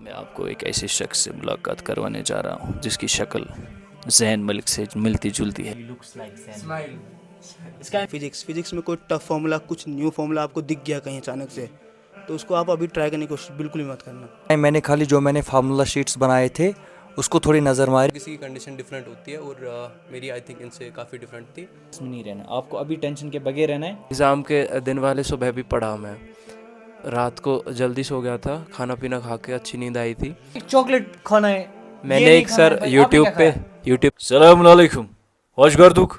मैं आपको एक ऐसे शख्स से मुलाकात करवाने जा रहा हूँ जिसकी शक्ल जैन मलिक से मिलती जुलती है। फिजिक्स में कोई टफ फॉर्मूला, कुछ न्यू फॉर्मूला आपको दिख गया कहीं अचानक से, तो उसको आप अभी ट्राई करने की कोशिश बिल्कुल भी मत करना। मैंने खाली जो मैंने फार्मूला शीट्स बनाए थे उसको थोड़ी नज़र मारी। किसी की कंडीशन डिफरेंट होती है और मेरी आई थिंक इनसे काफ़ी डिफरेंट थी। इसमें नहीं रहना, आपको अभी टेंशन के बगैर रहना है। एग्ज़ाम के दिन वाले सुबह भी पढ़ा मैं, रात को जल्दी सो गया था, खाना पीना खा के अच्छी नींद आई थी। चॉकलेट खाना है, मैंने एक सर यूट्यूब सलामुअलैकुम, होश गर्दुक,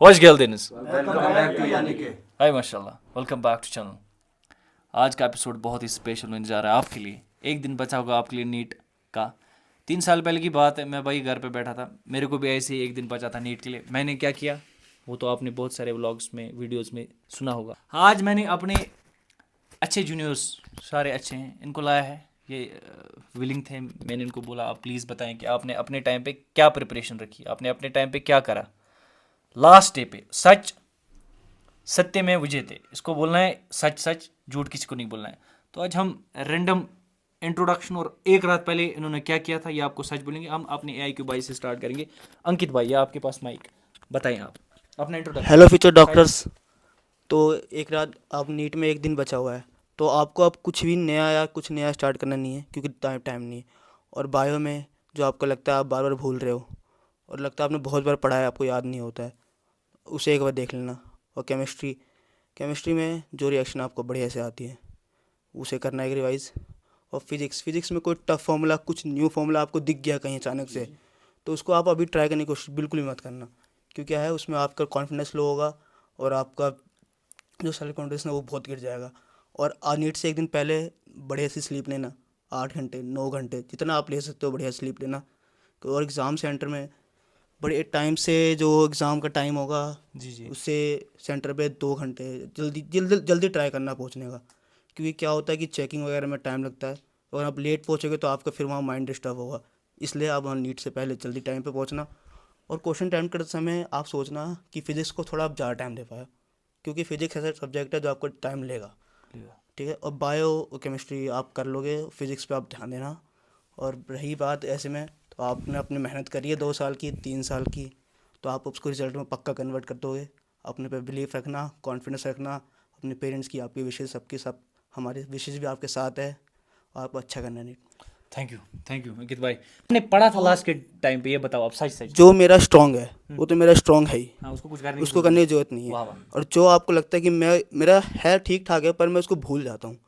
होश गेल्दिनिस। हाय माशाल्लाह, वेलकम बैक टू चैनल। आज का एपिसोड बहुत ही स्पेशल होने जा रहा है आपके लिए। एक दिन बचा होगा आपके लिए नीट का। 3 साल पहले की बात है, मैं भाई घर पे बैठा था, मेरे को भी ऐसे ही एक दिन बचा था नीट के लिए। मैंने क्या किया वो तो आपने बहुत सारे व्लॉग्स में, वीडियोस में सुना होगा। आज मैंने अपने अच्छे जूनियर्स, सारे अच्छे हैं, इनको लाया है। ये विलिंग थे, मैंने इनको बोला आप प्लीज़ बताएं कि आपने अपने टाइम पे क्या प्रिपरेशन रखी, आपने अपने टाइम पे क्या करा। लास्ट डे पे सच सत्य में विजेते, इसको बोलना है सच सच, झूठ किसी को नहीं बोलना है। तो आज हम रैंडम इंट्रोडक्शन और एक रात पहले इन्होंने क्या किया था ये आपको सच बोलेंगे। हम अपने एआई क्यू भाई से स्टार्ट करेंगे। अंकित भाई, या आपके पास माइक, बताएं आप अपना इंट्रोडक्शन। Hello future doctors. तो एक रात आप नीट में, एक दिन बचा हुआ है, तो आपको अब कुछ भी नया या कुछ नया स्टार्ट करना नहीं है क्योंकि टाइम नहीं है। और बायो में जो आपको लगता है आप बार बार भूल रहे हो और लगता है आपने बहुत बार पढ़ा है, आपको याद नहीं होता है, उसे एक बार देख लेना। और केमिस्ट्री में जो रिएक्शन आपको बढ़िया से आती है उसे करना है रिवाइज। और फिजिक्स में कोई टफ फॉर्मूला, कुछ न्यू फॉर्मूला आपको दिख गया कहीं अचानक से, तो उसको आप अभी ट्राई करने की कोशिश बिल्कुल भी मत करना। क्योंकि क्या है, उसमें आपका कॉन्फिडेंस लो होगा और आपका जो सेल्फ कॉन्फिडेंस है वो बहुत गिर जाएगा। और नीट से एक दिन पहले बढ़िया सी स्लीप लेना, 8 घंटे 9 घंटे जितना आप ले सकते हो बढ़िया स्लीप लेना। और एग्ज़ाम सेंटर में बड़े टाइम से, जो एग्ज़ाम का टाइम होगा जी उससे सेंटर पे 2 घंटे जल्दी जल्दी जल्दी ट्राई करना पहुंचने का। क्योंकि क्या होता है कि चेकिंग वगैरह में टाइम लगता है और आप लेट पहुंचोगे तो आपका फिर वहाँ माइंड डिस्टर्ब होगा। इसलिए आप वहाँ नीट से पहले जल्दी टाइम पे पहुंचना। और क्वेश्चन टाइम करते समय आप सोचना कि फ़िज़िक्स को थोड़ा आप ज़्यादा टाइम दे पाए, क्योंकि फ़िज़िक्स ऐसा सब्जेक्ट है जो आपको टाइम लेगा। ठीक है। और बायो और केमिस्ट्री आप कर लोगे, फिज़िक्स पे आप ध्यान देना। और रही बात ऐसे में, तो आपने अपनी मेहनत करी है 2 साल की, 3 साल की, तो आप उसको रिजल्ट में पक्का कन्वर्ट कर दोगे। अपने पे बिलीफ रखना, कॉन्फिडेंस रखना, अपने पेरेंट्स की, आपकी विशेष, सबकी सब, हमारी विशेष भी आपके साथ है। और आपको अच्छा करना नहीं। थैंक यू अंकित भाई। आपने पढ़ा था लास्ट के टाइम पे, ये बताओ आप सच सच। जो मेरा स्ट्रॉन्ग है वो तो मेरा स्ट्रॉन्ग है ही, हाँ, उसको कुछ करने की उसको जरूरत करने नहीं। की ज़रूरत नहीं वाह है। वाह। और जो आपको लगता है कि मेरा है ठीक ठाक है पर मैं उसको भूल जाता हूँ,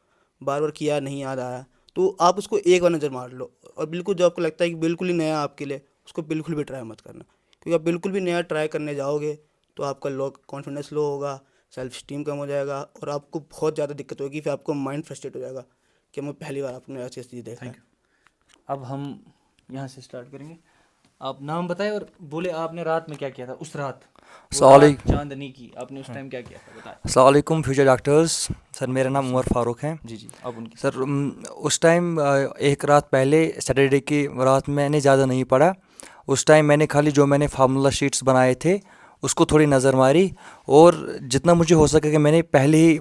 बार बार किया नहीं याद आया, तो आप उसको एक बार नज़र मार लो। और बिल्कुल जो आपको लगता है कि बिल्कुल ही नया आपके लिए, उसको बिल्कुल भी ट्राई मत करना। क्योंकि आप बिल्कुल भी नया ट्राई करने जाओगे तो आपका लो कॉन्फिडेंस लो होगा, सेल्फ स्टीम कम हो जाएगा और आपको बहुत ज़्यादा दिक्कत होगी। फिर आपको माइंड फ्रस्ट्रेट हो जाएगा कि मैं पहली बार आपने ऐसी चीज़ देखा है। अब हम यहाँ से स्टार्ट करेंगे। आप नाम बताएं और बोले आपने रात में क्या किया था, उस रात, वो रात चांदनी की, आपने उस टाइम क्या किया था बताएं। अस्सलाम वालेकुम फ्यूचर डॉक्टर्स। सर मेरा नाम उमर फ़ारूक है। जी अब उनकी सर उस टाइम एक रात पहले सैटरडे की रात मैंने ज़्यादा नहीं पढ़ा। उस टाइम मैंने खाली जो मैंने फार्मूला शीट्स बनाए थे उसको थोड़ी नज़र मारी और जितना मुझे हो सके कि मैंने पहले ही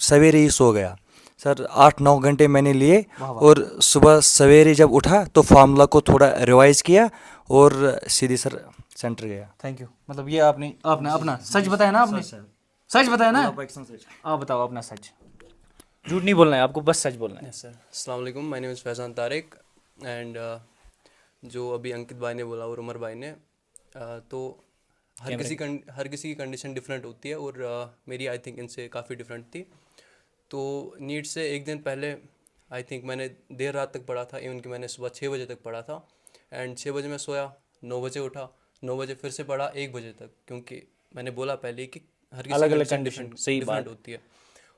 सवेरे ही सो गया। सर 8-9 घंटे मैंने लिए और सुबह सवेरे जब उठा तो फार्मूला को थोड़ा रिवाइज़ किया और सीधे सर सेंटर गया। Thank you. मतलब ये आपने आपने अपना सच बताया ना, आपने सच बताया ना। आप बताओ अपना सच, झूठ नहीं बोलना है आपको, बस सच बोलना है। सर अस्सलाम वालेकुम, my name is Faizan Tariq and जो अभी अंकित भाई ने बोला और उमर भाई ने, तो हर किसी की कंडीशन डिफरेंट होती है और मेरी आई थिंक इनसे काफ़ी डिफरेंट थी। तो नीट से एक दिन पहले आई थिंक मैंने देर रात तक पढ़ा था, इवन कि मैंने सुबह 6 बजे तक पढ़ा था एंड 6 बजे मैं सोया, 9 बजे उठा, 9 बजे फिर से पढ़ा 1 बजे तक, क्योंकि मैंने बोला पहले ही कि हर किसी अलग अलग कंडीशन कंडीशन, सही बात। डिफरेंट होती है।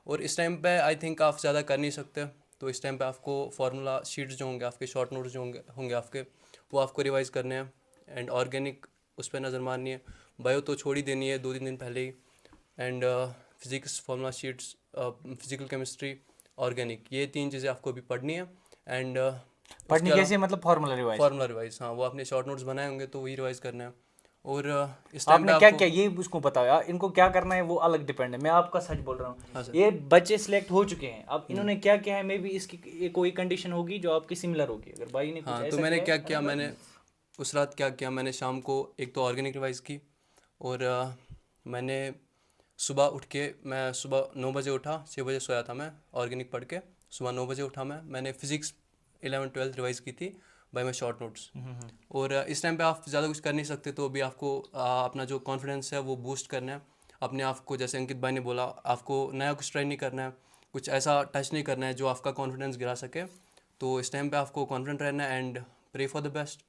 और इस टाइम पे आई थिंक आप ज़्यादा कर नहीं सकते, तो इस टाइम पे आपको फार्मूला शीट्स जो होंगे आपके, शॉर्ट नोट्स जो होंगे आपके, वो आपको रिवाइज़ करने हैं एंड ऑर्गेनिक उस पर नज़र मारनी है। बायो तो छोड़ ही देनी है 2-3 दिन पहले ही। And physics formula sheets, physical chemistry, organic, ये 3 चीज़ें आपको अभी पढ़नी है। एंड पढ़नी कैसे, मतलब फार्मूला रिवाइज? फार्मूला रिवाइज, हाँ, वो आपने शॉर्ट नोट्स बनाए होंगे तो वही रिवाइज़ करना है। और इस टाइम पे आपने क्या आपको क्या ये उसको बताओ यार, इनको क्या करना है वो अलग डिपेंड है, मैं आपका सच बोल रहा हाँ हूँ। ये बच्चे सिलेक्ट हो चुके हैं, अब इन्होंने क्या किया है, मे बी इसकी ये कोई कंडीशन होगी जो आपकी सिमिलर होगी, अगर भाई ने कुछ हाँ, तो ऐसा मैंने किया क्या है, किया, मैंने उस रात क्या किया, मैंने शाम को एक तो ऑर्गेनिक रिवाइज की, और मैंने सुबह उठ के, मैं सुबह 9 बजे उठा, 6 बजे सोया था मैं, ऑर्गेनिक पढ़ के सुबह 9 बजे उठा मैंने फिजिक्स 11th-12th रिवाइज की थी बाय माई शॉर्ट नोट्स। और इस टाइम पे आप ज़्यादा कुछ कर नहीं सकते, तो अभी आपको अपना जो कॉन्फिडेंस है वो बूस्ट करना है अपने आप को। जैसे अंकित भाई ने बोला, आपको नया कुछ ट्राई नहीं करना है, कुछ ऐसा टच नहीं करना है जो आपका कॉन्फिडेंस गिरा सके। तो इस टाइम पे आपको कॉन्फिडेंट रहना है and pray for the best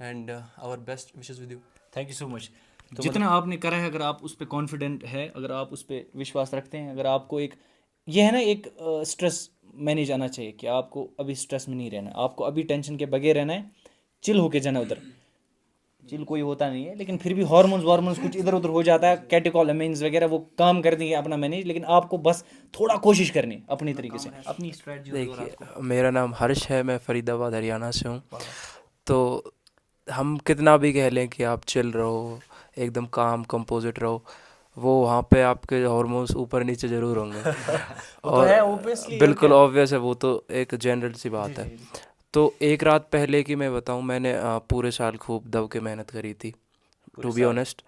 and our best wishes with you. Thank you so much. जितना आपने करा है, अगर आप उस पर कॉन्फिडेंट है, अगर आप उस पर विश्वास रखते हैं, अगर आपको एक ये है ना एक स्ट्रेस मैनेज आना चाहिए कि आपको अभी स्ट्रेस में नहीं रहना है, आपको अभी टेंशन के बगैर रहना है, चिल होके जाना उधर। चिल कोई होता नहीं है, लेकिन फिर भी हार्मोन्स वार्मोन्स कुछ इधर उधर हो जाता है, कैटेकोलामाइन्स वगैरह वो काम कर देंगे अपना मैनेज, लेकिन आपको बस थोड़ा कोशिश करनी अपनी तरीके से, अपनी स्ट्रेटजी। देखिए, मेरा नाम हर्ष है, मैं फरीदाबाद हरियाणा से हूँ। तो हम कितना भी कह लें कि आप चिल रहो, एकदम काम कंपोजिट रहो, वो वहाँ पे आपके हार्मोन्स ऊपर नीचे ज़रूर होंगे। और है, obviously, बिल्कुल ऑब्वियस है, वो तो एक जनरल सी बात है। तो एक रात पहले की मैं बताऊँ, मैंने पूरे साल खूब दब के मेहनत करी थी, टू बी ऑनेस्ट,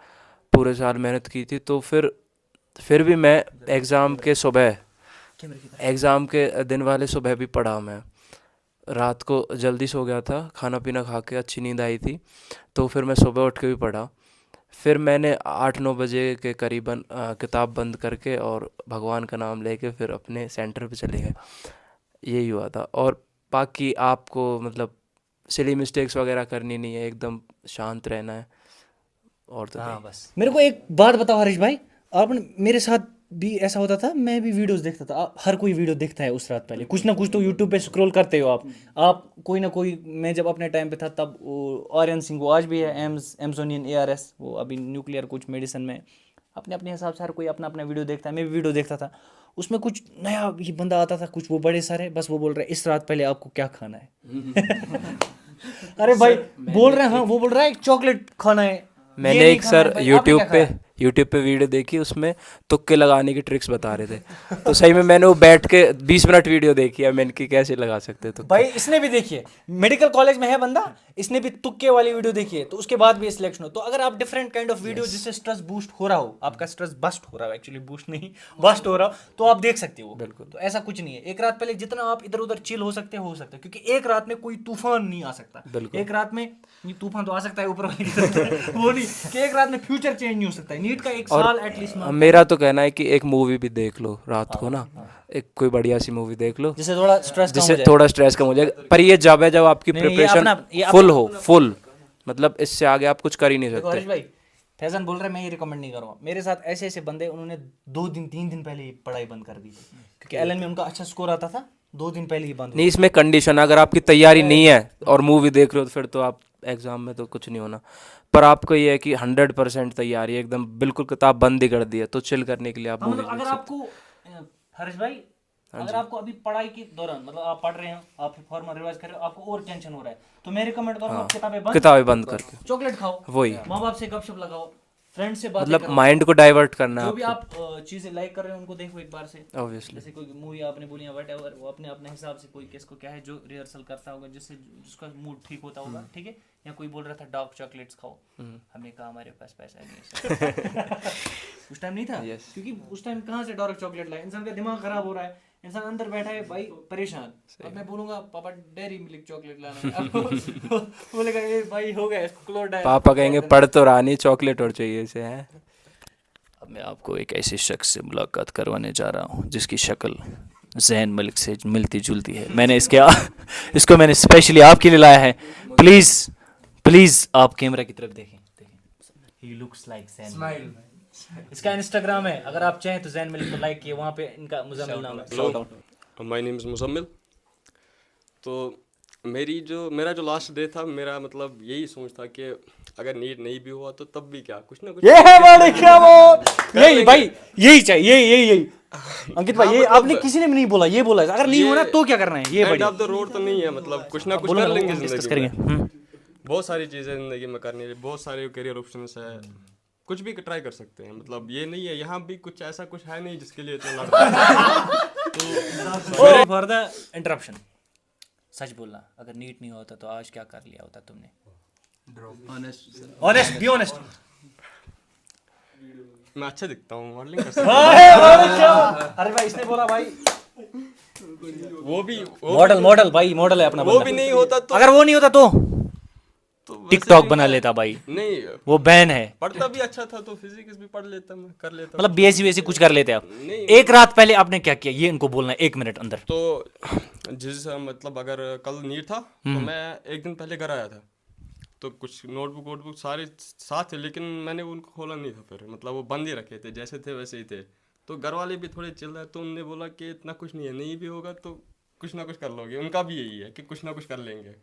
पूरे साल मेहनत की थी। तो फिर भी मैं एग्ज़ाम के दिन वाले सुबह भी पढ़ा मैं। रात को जल्दी सो गया था, खाना पीना खा के अच्छी नींद आई थी, तो फिर मैं सुबह उठ के भी पढ़ा। फिर मैंने 8-9 बजे के करीबन किताब बंद करके और भगवान का नाम लेके फिर अपने सेंटर पे चले गए। यही हुआ था। और बाकी आपको मतलब सिली मिस्टेक्स वगैरह करनी नहीं है, एकदम शांत रहना है। और तो हाँ बस मेरे को एक बात बताओ हरीश भाई, आपने मेरे साथ भी ऐसा होता था, मैं भी वीडियोस देखता था, हर कोई वीडियो देखता है उस रात पहले, कुछ ना कुछ तो यूट्यूब पे स्क्रॉल करते हो आप कोई ना कोई। मैं जब अपने टाइम पे था तब वो आर्यन सिंह, वो आज भी है एम्सोनियन ARS, वो अभी न्यूक्लियर कुछ मेडिसिन में, अपने अपने हिसाब से हर कोई अपना अपना वीडियो देखता है, मैं भी वीडियो देखता था। उसमें कुछ नया ये बंदा आता था, कुछ वो बड़े सारे, बस वो बोल रहे इस रात पहले आपको क्या खाना है। अरे भाई बोल रहे हैं, हाँ वो बोल रहा है चॉकलेट खाना है। मैंने एक सर यूट्यूब पे वीडियो देखी, उसमें तुक्के लगाने की ट्रिक्स बता रहे थे। तो सही में मैंने वो बैठ के 20 मिनट वीडियो देखी है, मैंने कि कैसे लगा सकते तो भाई इसने भी देखी है, मेडिकल कॉलेज में है बंदा, इसने भी तुक्के वाली वीडियो देखी है, तो उसके बाद भी सिलेक्शन हो। तो अगर आप डिफरेंट काइंड ऑफ वीडियो जिससे स्ट्रेस बूस्ट हो रहा हो, आपका स्ट्रेस बस्ट हो रहा हो, एक्चुअली बूस्ट नहीं बस्ट हो रहा हो, तो आप देख सकते हो। बिल्कुल, तो ऐसा कुछ नहीं है, एक रात पहले जितना आप इधर उधर चिल हो सकते हो सकते हो, क्योंकि एक रात में कोई तूफान नहीं आ सकता। एक रात में तूफान तो आ सकता है ऊपर वाले की तरफ से, वो नहीं कि एक रात में फ्यूचर चेंज नहीं हो सकता है। नीट का एक साल एटलीस्ट मेरा तो कहना है कि एक मूवी भी देख लो रात को ना, एक कोई बढ़िया सी मूवी देख लो जिससे थोड़ा स्ट्रेस कम हो जाए। पर ये जब है जब आपकी प्रिपरेशन फुल मतलब इससे आगे आप कुछ कर ही नहीं सकते। हरीश भाई, फैजन बोल रहे मैं ये रिकमेंड नहीं करूँगा। मेरे साथ ऐसे ऐसे बंदे, उन्होंने 2-3 दिन पहले ही पढ़ाई बंद कर दी, क्योंकि LN में उनका अच्छा स्कोर आता था, 2 दिन पहले ही बंद। नहीं, इसमें कंडीशन, अगर आपकी तैयारी नहीं है और मूवी देख रहे हो तो फिर तो आप एग्जाम में तो कुछ नहीं होना। पर आपको ये है कि 100% तैयारी, एकदम बिल्कुल किताब बंद ही कर दी है, तो चिल करने के लिए आप मूवी अगर आपको हरीश भाई, अगर आपको अभी पढ़ाई के दौरान मतलब आप पढ़ रहे हैं, आप फॉर्मल रिवाइज कर रहे हो, आपको और टेंशन हो रहा है, तो मैं रिकमेंड करूंगा किताबें बंद करके चॉकलेट खाओ, वही माँ बाप से गपशप लगाओ, फ्रेंड से बात मतलब माइंड को डाइवर्ट करना है जो भी आप चीजें लाइक कर रहे हो उनको देखो एक बार से। ऑब्वियसली जैसे कोई मूवी आपने बोली या व्हाटएवर, वो अपने अपने हिसाब से कोई किसको क्या है जो रिहर्सल करता होगा, जिससे जिसका मूड ठीक होता होगा, ठीक है। या कोई बोल रहा था डार्क चॉकलेट्स खाओ, हमने कहा हमारे पास पैसा नहीं है। उस टाइम नहीं था, क्योंकि उस टाइम कहाँ से डार्क चॉकलेट लाए, इंसान का दिमाग खराब हो रहा है, इंसान अंदर बैठा है भाई परेशान। अब मैं बोलूंगा पापा डेयरी मिल्क चॉकलेट लाना, बोलेगा ये भाई हो गया इसको क्लोड है, पापा कहेंगे पढ़ तो रहा नहीं, चॉकलेट और चाहिए इसे है। अब मैं आपको एक ऐसे शख्स से मुलाकात करवाने जा रहा हूँ जिसकी शक्ल जैन मलिक से मिलती जुलती है। मैंने इसको मैंने स्पेशली आपके लिए लाया है। प्लीज आप कैमरा की तरफ देखें। He looks like Zain Malik. इसका इंस्टाग्राम है, अगर आप चाहें तो जैन मलिक को लाइक किए, वहाँ पे इनका मुजम्मिल नाम है। Hello, my name is Muzammil. तो मेरा जो लास्ट डे था, मेरा मतलब यही सोच था कि अगर नीट नहीं भी हुआ तो तब भी क्या, कुछ ना कुछ ये है बड़े क्या वो, यही भाई यही चाहिए, यही अंकित भाई, ये आपने किसी ने भी नहीं बोला, ये बोला अगर नहीं होना तो क्या करना है, ये एंड ऑफ द रोड तो नहीं है, मतलब कुछ ना कुछ कर लेंगे जिंदगी में। बहुत सारी चीज़ें ज़िंदगी में करने लिए, बहुत सारे करियर ऑप्शंस है, कुछ भी ट्राई कर सकते हैं। मतलब ये नहीं है यहाँ भी कुछ ऐसा कुछ है नहीं जिसके लिए इतना लड़ रहा है। Sorry for the interruption. सच बोलना, अगर नीट नहीं होता तो आज क्या कर लिया होता तुमने? Honest, be honest. मैं अच्छा दिखता हूँ, मॉडलिंग कर सकता हूँ। अरे भाई इसने बोला भाई वो भी मॉडल भाई, मॉडल है अपना वो बंदा। भी नहीं होता तो अगर वो नहीं होता तो वैसे टिकटॉक भी बना मैं- लेता भाई, नहीं वो बैन है। पढ़ता भी अच्छा था तो फिजिक्स भी पढ़ लेता, मैं कर लेता। मतलब बीएससी वैसी कुछ कर लेते आप। नहीं। एक रात पहले आपने क्या किया ये इनको बोलना है 1 मिनट अंदर। तो जिस मतलब अगर कल नीट था तो मैं एक दिन पहले घर आया था, तो कुछ नोटबुक वोटबुक सारे साथ थे, लेकिन मैंने उनको खोला नहीं था फिर, मतलब वो बंद ही रखे थे, जैसे थे वैसे ही थे। तो घर वाले भी थोड़े चिल रहे, तो उनने बोला कि इतना कुछ नहीं है, नहीं भी होगा तो कुछ ना कुछ कर लोगे। उनका भी यही है कि कुछ ना कुछ कर लेंगे।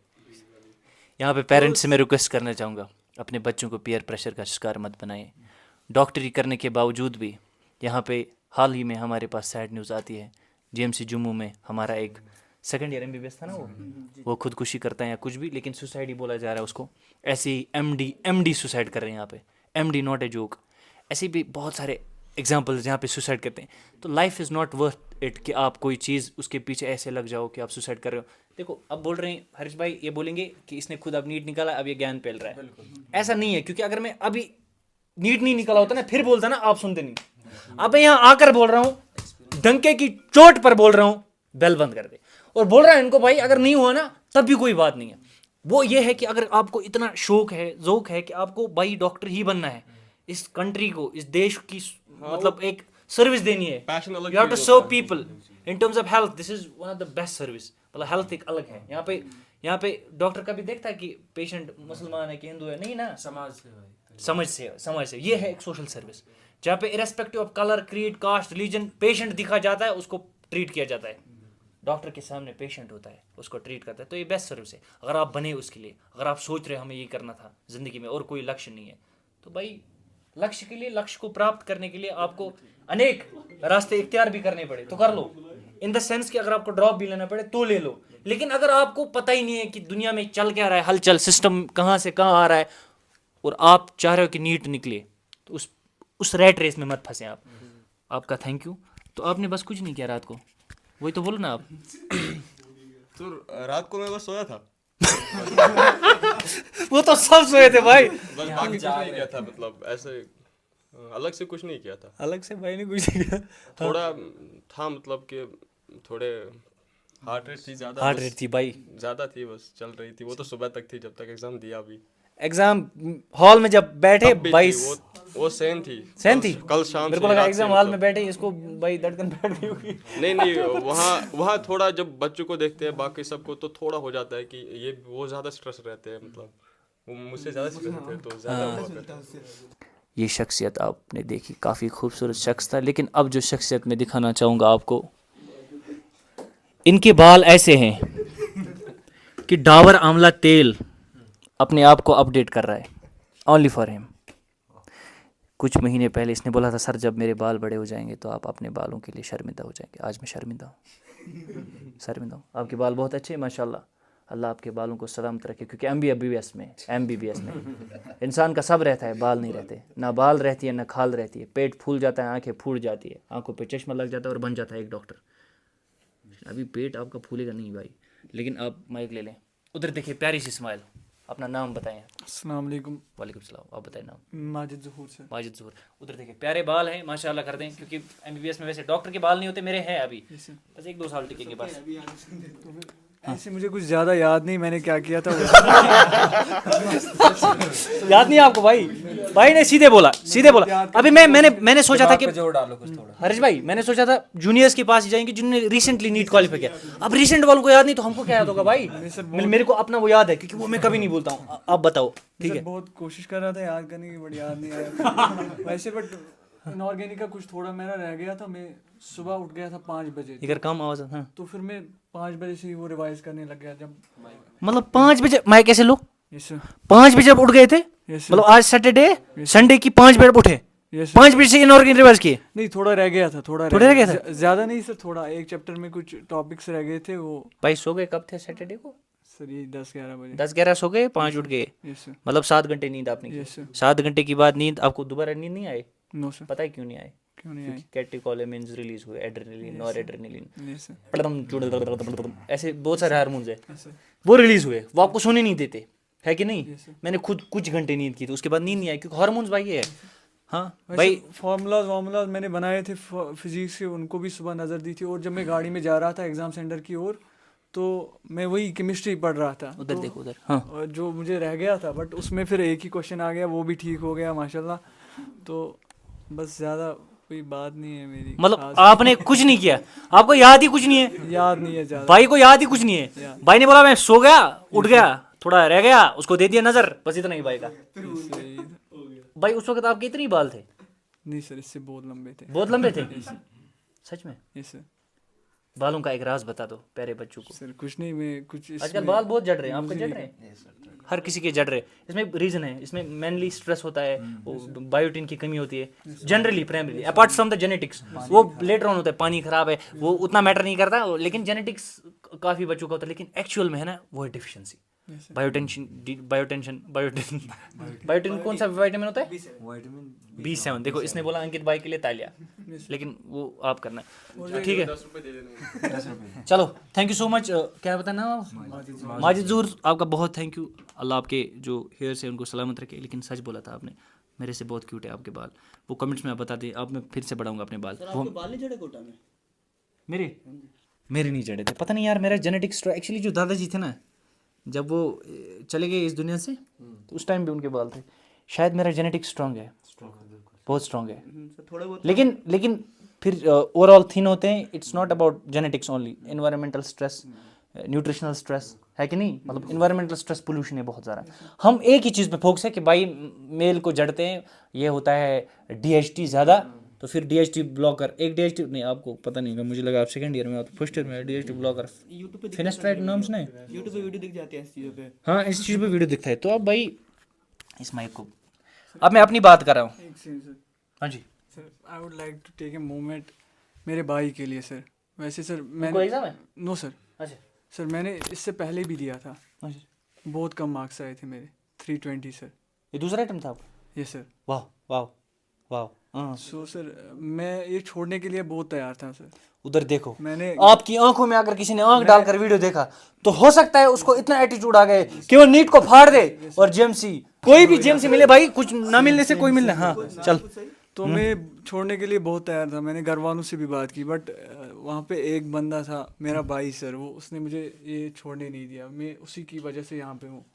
यहाँ पे पेरेंट्स से मैं रिक्वेस्ट करना चाहूँगा, अपने बच्चों को पीयर प्रेशर का शिकार मत बनाएं। डॉक्टरी करने के बावजूद भी यहाँ पे हाल ही में हमारे पास सैड न्यूज़ आती है, जीएमसी जम्मू में हमारा एक सेकंड ईयर एमबीबीएस था ना, वो खुदकुशी करता है या कुछ भी, लेकिन सुसाइड ही बोला जा रहा है उसको। ऐसे ही एमडी सुसाइड कर रहे हैं यहाँ पे। MD not a joke. ऐसे भी बहुत सारे एग्जाम्पल्स यहाँ पे सुसाइड करते हैं। तो life is not worth it कि आप कोई चीज़ उसके पीछे ऐसे लग जाओ कि आप सुसाइड कर रहे हो। देखो अब बोल रहे हैं हरीश भाई, ये बोलेंगे कि इसने खुद अब नीट निकाला, अब ये ज्ञान फैल रहा है। ऐसा नहीं है, क्योंकि अगर मैं अभी नीट नहीं निकाला होता ना, फिर बोलता ना, आप सुनते नहीं। अब मैं यहाँ आकर बोल रहा हूँ, डंके की चोट पर बोल रहा हूँ, बेल बंद कर दे। और बोल रहा है इनको भाई अगर नहीं हुआ ना तब भी कोई बात नहीं है। वो ये है कि अगर आपको इतना शौक है, ज़ौक है कि आपको भाई डॉक्टर ही बनना है, इस कंट्री को, इस देश की मतलब एक सर्विस देनी है, Passion अलग यू हैव टू चीज़ सर्व होता है। People in terms of health. This is one of the best service. मतलब हेल्थ एक अलग है। यहाँ पे डॉक्टर का भी देखता है कि पेशेंट मुसलमान है कि हिंदू है, नहीं ना, समझ से ये है एक सोशल सर्विस, जहाँ पे irrespective of colour, creed, caste, religion patient दिखा जाता है, उसको ट्रीट किया जाता है। डॉक्टर के सामने पेशेंट होता है, उसको ट्रीट करता है। तो ये बेस्ट सर्विस है। अगर आप बने उसके लिए, अगर आप सोच रहे हमें ये करना था ज़िंदगी में और कोई लक्ष्य नहीं है, तो भाई लक्ष्य के लिए, लक्ष्य को प्राप्त करने के लिए आपको अनेक रास्ते इख्तियार भी करने पड़े तो कर लो। इन द सेंस कि अगर आपको ड्रॉप भी लेना पड़े तो ले लो। लेकिन अगर आपको पता ही नहीं है कि दुनिया में चल क्या रहा है, हलचल सिस्टम कहाँ से कहाँ आ रहा है, और आप चाह रहे हो कि नीट निकले, तो उस रैट रेस में मत फंसे आप। आपका थैंक यू। तो आपने बस कुछ नहीं किया रात को, वही तो बोलो ना आप। तो रात को मैं बस सोया था, वो तो सब सोए थे भाई। बस बाकी कुछ नहीं किया था, मतलब ऐसे अलग से कुछ नहीं किया था। अलग से भाई ने कुछ नहीं किया। थोड़ा था, मतलब कि थोड़े हार्ट रेट थी ज़्यादा, हार्ट रेट थी भाई, ज़्यादा थी, बस चल रही थी। वो तो सुबह तक थी जब तक एग्ज़ाम दिया। भी एग्जाम हॉल में जब बैठे तब भी थी, 22 वो सेम थी, सेम थी। कल शाम मेरे से को लगा रात से एग्जाम हॉल में मतलब। बैठे इसको भाई धड़कन बैठ गई होगी। नहीं वहाँ थोड़ा जब बच्चों को देखते हैं बाकी सबको, तो थोड़ा हो जाता है कि ये वो ज़्यादा स्ट्रेस रहते हैं, मतलब वो मुझसे ज़्यादा स्ट्रेस रहते हैं, तो ज़्यादा हुआ करता है। ये शख्सियत आपने देखी, काफ़ी खूबसूरत शख्स था। लेकिन अब जो शख्सियत मैं दिखाना चाहूँगा आपको, इनके बाल ऐसे हैं कि डाबर आंवला तेल अपने आप को अपडेट कर रहा है, ओनली फॉर हिम। कुछ महीने पहले इसने बोला था, सर जब मेरे बाल बड़े हो जाएंगे तो आप अपने बालों के लिए शर्मिंदा हो जाएंगे। आज मैं शर्मिंदा हूँ। आपके बाल बहुत अच्छे हैं माशाल्लाह। अल्लाह आपके बालों को सलामत रखे, क्योंकि एमबीबीएस में इंसान का सब रहता है, बाल नहीं रहते। ना बाल रहती है ना खाल रहती है, पेट फूल जाता है, आंखें फूट जाती है, आंखों पे चश्मा लग जाता है और बन जाता है एक डॉक्टर। अभी पेट आपका फूलेगा नहीं भाई, लेकिन आप माइक ले लें। उधर देखिए प्यारी सी स्माइल। अपना नाम बताएं। अस्सलाम वालेकुम। वालेकुम सलाम। आप बताएं नाम। माजिद ज़हूर से। माजिद ज़हूर। उधर देखिए प्यारे बाल हैं माशाल्लाह कर दें, क्योंकि एमबीबीएस में वैसे डॉक्टर के बाल नहीं होते, मेरे हैं अभी, बस 1-2 साल टिकेंगे बस। ऐसे मुझे कुछ ज़्यादा याद नहीं मैंने क्या किया था। याद नहीं आपको भाई ने सीधे बोला। अभी मैंने सोचा था कि हरीश भाई, मैंने सोचा था जूनियर्स के पास जाएंगे जिन्होंने रिसेंटली नीट क्वालिफाई किया। अब रिसेंट वालों को याद नहीं तो हमको क्या याद होगा भाई? मेरे को अपना वो याद है, क्योंकि वो मैं कभी नहीं भूलता हूँ। आप बताओ। ठीक है, बहुत कोशिश कर रहा था याद करने की, बट याद नहीं आया वैसे। बट इनऑर्गेनिक का कुछ थोड़ा मेरा रह गया था। मैं सुबह उठ गया था 5 बजे, इधर कम आवाज। हाँ, तो फिर मैं 5 बजे से ही वो रिवाइज करने लग गया। जब मतलब 5 बजे माइक कैसे लो? Yes sir. 5 बजे आप उठ गए थे? यस मतलब आज सैटरडे, संडे की 5 बजे उठे? यस 5 बजे से इनऑर्गेनिक रिवाइज किए? नहीं, थोड़ा रह गया था। थोड़ा रह गया था? ज़्यादा नहीं सर, थोड़ा एक चैप्टर में कुछ टॉपिक्स रह गए थे वो। भाई सो गए कब थे सैटरडे को? सर यही 10-11 बजे। 10-11 सो गए, 5 उठ गए, यस सर। मतलब 7 घंटे नींद आपने की। Yes sir. 7 घंटे की बाद नींद आपको दोबारा नींद नहीं आई? No sir. पता है क्यों नहीं आई? क्यों नहीं आई? कैटेकोलेमिन्स रिलीज हुए, एड्रेनलिन, नॉरएड्रेनलिन, यस सर। ऐसे बहुत सारे हार्मोन्स है, यस सर। वो रिलीज हुए, वो आपको सोने नहीं देते, है कि नहीं? Yes, sir. मैंने खुद कुछ घंटे नींद की थी, उसके बाद नींद नहीं आई, क्योंकि हार्मोन्स भाई ये है। हाँ भाई भाई, फार्मूलाज मैंने बनाए थे फिजिक्स के, उनको भी सुबह नज़र दी थी। और जब मैं गाड़ी में जा रहा था एग्ज़ाम सेंटर की ओर, तो मैं वही केमिस्ट्री पढ़ रहा था। उधर तो देखो उधर। हाँ और जो मुझे रह गया था, बट उसमें फिर एक ही क्वेश्चन आ गया, वो भी ठीक हो गया माशाल्लाह। तो बस ज़्यादा कोई बात नहीं है मेरी, मतलब खास। आपने कुछ नहीं किया, आपको याद ही कुछ नहीं है, याद नहीं है ज़्यादा। भाई को याद ही कुछ नहीं है। भाई ने बोला मैं सो गया, उठ गया, थोड़ा रह गया, उसको दे दिया नजर, बस इतना ही भाई का। भाई उस वक्त आपके इतने ही बाल थे? नहीं सर, इससे बहुत लंबे थे। बहुत लंबे थे? सच में? Yes sir. बालों का एक राज बता दो प्यारे बच्चों को। सर कुछ नहीं, मैं कुछ आजकल बाल बहुत जड़ रहे हैं, आपके जड़ रहे हैं? हर किसी के जड़ रहे हैं। इसमें रीजन है, इसमें मेनली स्ट्रेस होता है, बायोटिन की कमी होती है generally, primarily, apart from the genetics. वो लेटर ऑन होता है, पानी खराब है, वो उतना मैटर नहीं करता, लेकिन जेनेटिक्स काफ़ी बच्चों का होता है, लेकिन एक्चुअल में है ना वो है डिफिशियंसी। बायोटिन कौन सा विटामिन होता है? B7। देखो इसने बोला अंकित भाई के लिए तालिया, लेकिन वो आप करना है, ठीक है? 10 रुपये दे देना। चलो, थैंक यू सो मच। क्या बताना आप? माजिद ज़ूर, आपका बहुत थैंक यू। अल्लाह आपके जो हेयर्स है उनको सलामत रखे। लेकिन सच बोला था आपने, मेरे से बहुत क्यूट है आपके बाल। वो कमेंट्स में आप बता दें, अब मैं फिर से बढ़ाऊंगा अपने बाल। वो बाल नहीं झड़े कोटा में? मेरे नहीं जड़े थे, पता नहीं यार, मेरा जेनेटिक्स एक्चुअली जो दादाजी थे ना, जब वो चले गए इस दुनिया से, तो उस टाइम भी उनके बाल थे। शायद मेरा जेनेटिक्स स्ट्रांग है, बहुत स्ट्रांग है। थोड़ा बहुत। लेकिन फिर ओवरऑल थिन होते हैं। It's not about genetics only, environmental stress, nutritional stress, है कि नहीं? मतलब एनवायरमेंटल स्ट्रेस, पोल्यूशन है बहुत ज़्यादा। हम एक ही चीज़ पे फोकस है कि भाई मेल को जड़ते हैं, ये होता है DHT ज़्यादा, तो फिर DHT ब्लॉकर, एक DHT नहीं, आपको पता नहीं होगा, मुझे लगा आप सेकंड ईयर में, आप फर्स्ट ईयर में। DHT ब्लॉकर, यूट्यूब पे फिनेस्ट्राइड नाम सुना है? यूट्यूब पे वीडियो दिख जाती है इस चीज़ों पे। हाँ, इस चीज़ पे वीडियो दिखता है। तो अब भाई इस माइक को, अब मैं अपनी बात कर रहा हूँ। एक सेकंड सर। हाँ जी, sir I would like to take a moment मेरे भाई के लिए सर। वैसे सर कोई मैंने, एग्जाम है? नो सर, अच्छा सर मैंने इससे पहले भी दिया था, अच्छा, बहुत कम मार्क्स आए थे मेरे, 320 सर। ये दूसरा आइटम था आपका? Yes sir. वाह वाह वाह। हाँ, सो सर मैं ये छोड़ने के लिए बहुत तैयार था सर। उधर देखो, मैंने आपकी आंखों में अगर किसी ने आंख डालकर वीडियो देखा, तो हो सकता है उसको इतना एटीट्यूड आ गए कि वो नीट को फाड़ दे और जेएमसी, कोई भी जेएमसी मिले भाई, कुछ ना मिलने से कोई मिलना। हाँ चल, तो मैं छोड़ने के लिए बहुत तैयार था, मैंने घर वालों से भी बात की, बट वहाँ पे एक बंदा था मेरा भाई सर, वो उसने मुझे ये छोड़ने नहीं दिया। मैं उसी की वजह से यहाँ पे हूँ।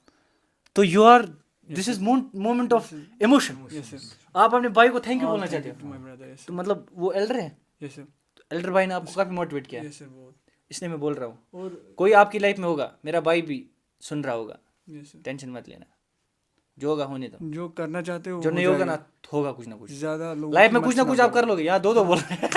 तो you are, this is moment of emotion. Yes sir. आप अपने भाई को थैंक यू बोलना चाहते हो? My brother. यस तो मतलब वो एल्डर है, यस सर। तो एल्डर भाई ने आपको काफी मोटिवेट किया है, यस सर बहुत। इसलिए मैं बोल रहा हूँ। और कोई आपकी लाइफ में होगा, मेरा भाई भी सुन रहा होगा, यस सर, टेंशन मत लेना, जो होगा होने दो, जो करना चाहते हो जो हो नहीं होगा जाएगा। ना, होगा कुछ ना कुछ ज़्यादा लोगों लाइफ की में, मत कुछ ना सुना कुछ आप करो। कर लोगे। यहाँ दो बोल रहे हैं।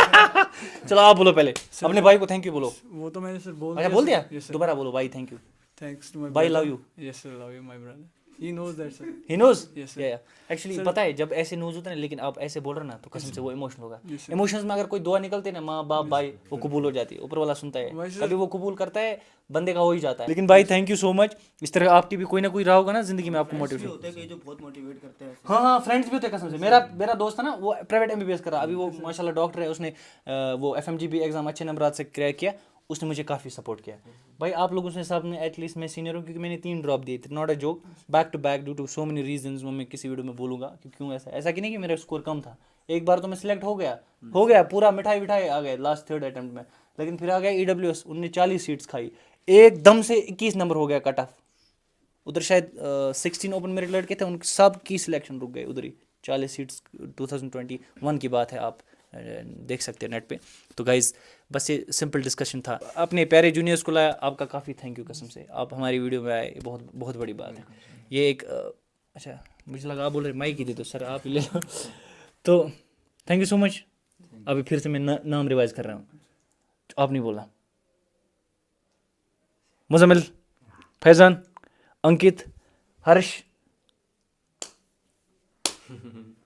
चलो आप बोलो पहले, अपने भाई को थैंक यू बोलो। वो तो मैंने सर बोल अच्छा बोल दिया, यस सर। दोबारा बोलो भाई thank you. Thanks to my Bye, love you. Yes sir, love you my brother, he knows that sir. He knows, Yes, sir. या एक्चुअली पता है, जब ऐसे न्यूज होता है ना, लेकिन आप ऐसे बोल रहे हो ना, तो कसम से वो इमोशनल होगा। Yes, sir. इमोशंस में अगर कोई दुआ निकलती है ना, माँ बाप भाई, वो कबूल हो जाती है, ऊपर वाला सुनता है, वैसे- कभी वो कबूल करता है, बंदे का हो ही जाता है। लेकिन भाई थैंक यू सो मच। इस तरह आपकी भी कोई ना कोई रहा होगा ना जिंदगी में आपको मोटिवेशन। होते हैं कई जो बहुत मोटिवेट करते हैं। हाँ हाँ, फ्रेंड्स भी होते हैं कसम से। मेरा दोस्त था ना, वो प्राइवेट MBBS कर रहा, अभी वो माशाल्लाह डॉक्टर है, उसने वो FMGB एग्जाम अच्छे नंबर से क्रैक किया, उसने मुझे काफ़ी सपोर्ट किया। भाई आप लोगों से सब ने, एटलीस्ट मैं सीनियर हूँ, क्योंकि मैंने 3 ड्रॉप दिए थे, not a joke, back to back, due to so many reasons. वो मैं किसी वीडियो में बोलूँगा कि क्यों ऐसा कि नहीं कि मेरा स्कोर कम था। एक बार तो मैं सिलेक्ट हो गया पूरा, मिठाई विठाई आ गए लास्ट 3rd अटेम्प्ट में, लेकिन फिर आ गया EWS, उनने 40 सीट्स खाई, एकदम से 21 नंबर हो गया कट ऑफ। उधर शायद 16 ओपन मेरिट लड़के थे, उन सब की सिलेक्शन रुक गए उधर ही। 40 सीट्स 2021 की बात है, आप देख सकते हैं नेट पे। तो गाइज बस ये सिंपल डिस्कशन था, अपने प्यारे जूनियर्स को लाया, आपका काफ़ी थैंक यू कसम से, आप हमारी वीडियो में आए, बहुत बहुत बड़ी बात है ये। एक अच्छा, मुझे लगा आप बोल रहे माइक ही दे दो सर, आप ही ले लो। तो थैंक यू सो मच। अभी फिर से मैं नाम रिवाइज कर रहा हूँ, आप नहीं बोलना। मुजम्मिल, फैज़ान, अंकित, हर्ष,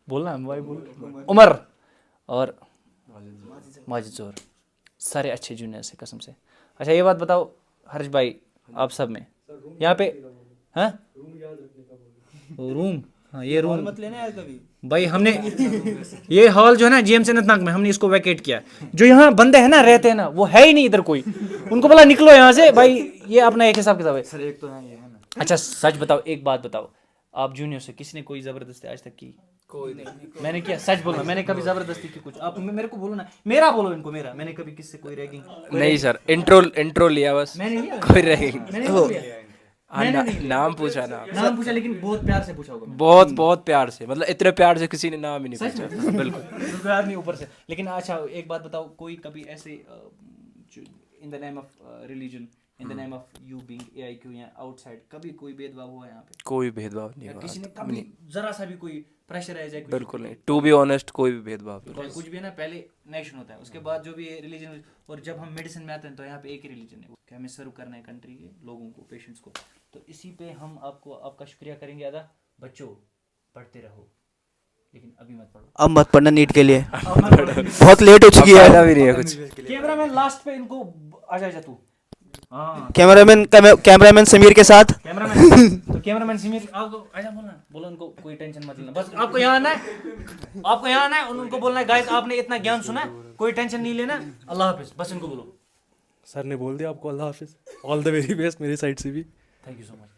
बोलना है भाई, बोल, उमर और माजिद ज़ोहर, सारे अच्छे जूनियर से कसम से। अच्छा ये बात बताओ हर्ष भाई, आप सब में यहाँ पे हाँ रूम, हाँ ये रूम मत लेना यार कभी। भाई हमने ये हॉल जो है ना जीएमसी अनंतनाग में हमने इसको वैकेट किया। जो यहाँ बंदे हैं ना रहते हैं ना वो है ही नहीं इधर कोई, उनको बोला निकलो यहाँ से भाई, ये अपना एक हिसाब किताब है। सर एक तो है ये है ना, अच्छा सच बताओ, एक बात बताओ, आप जूनियर से किसी ने कोई जबरदस्ती आज तक की? कोई नहीं। मैंने किया, सच बोलना, मैंने कभी जबरदस्ती की कुछ? आप मेरे को बोलो ना, मेरा बोलो इनको, मेरा मैंने कभी किससे कोई रैगिंग? नहीं सर, इंट्रो लिया बस, मैंने लिया, कोई रैगिंग। मैंने नहीं लिया। नाम पूछा ना, नाम पूछा लेकिन बहुत प्यार से पूछा होगा। बहुत प्यार से, मतलब इतने प्यार से किसी ने नाम ही नहीं पूछा। बिल्कुल बिल्कुल आदमी ऊपर से। लेकिन अच्छा एक बात बताओ, कोई कभी ऐसे in the name of religion, in the name of you being AIQ या आउटसाइड, कभी कोई भेदभाव हुआ यहाँ पे? कोई भेदभाव नहीं या हुआ, किसी ने कभी जरा सा भी कोई प्रेशर है जाए? बिल्कुल नहीं। टू बी ऑनेस्ट कोई भी भेदभाव नहीं। तो कुछ भी है ना, पहले नेशन होता है, उसके बाद जो भी रिलीजन, और जब हम मेडिसिन में आते हैं तो यहाँ पे एक ही रिलीजन है कि हमें सर्व करना है कंट्री के लोगों को, पेशेंट्स को। तो इसी पे हम आपको आपका शुक्रिया करेंगे अदा। बच्चों पढ़ते रहो, लेकिन अभी मत पढ़ो। अब मत पढ़ना नीट के लिए, बहुत लेट हो चुकी है। फायदा भी नहीं है कुछ। कैमरामैन लास्ट पे इनको आजा तू। हाँ कैमरामैन समीर के साथ। कैमरामैन तो कैमरामैन सिमिर आपको आजा बोलना, बोलो उनको कोई टेंशन मत लेना, बस आपको यहाँ आना है, आपको यहाँ आना है, उनको बोलना है गाइस आपने इतना ज्ञान सुना है, कोई टेंशन नहीं लेना, अल्लाह हाफिज, बस इनको बोलो। सर ने बोल दिया आपको अल्लाह हाफिज, ऑल द वेरी बेस्ट मेरी साइड से भी। Thank you so much.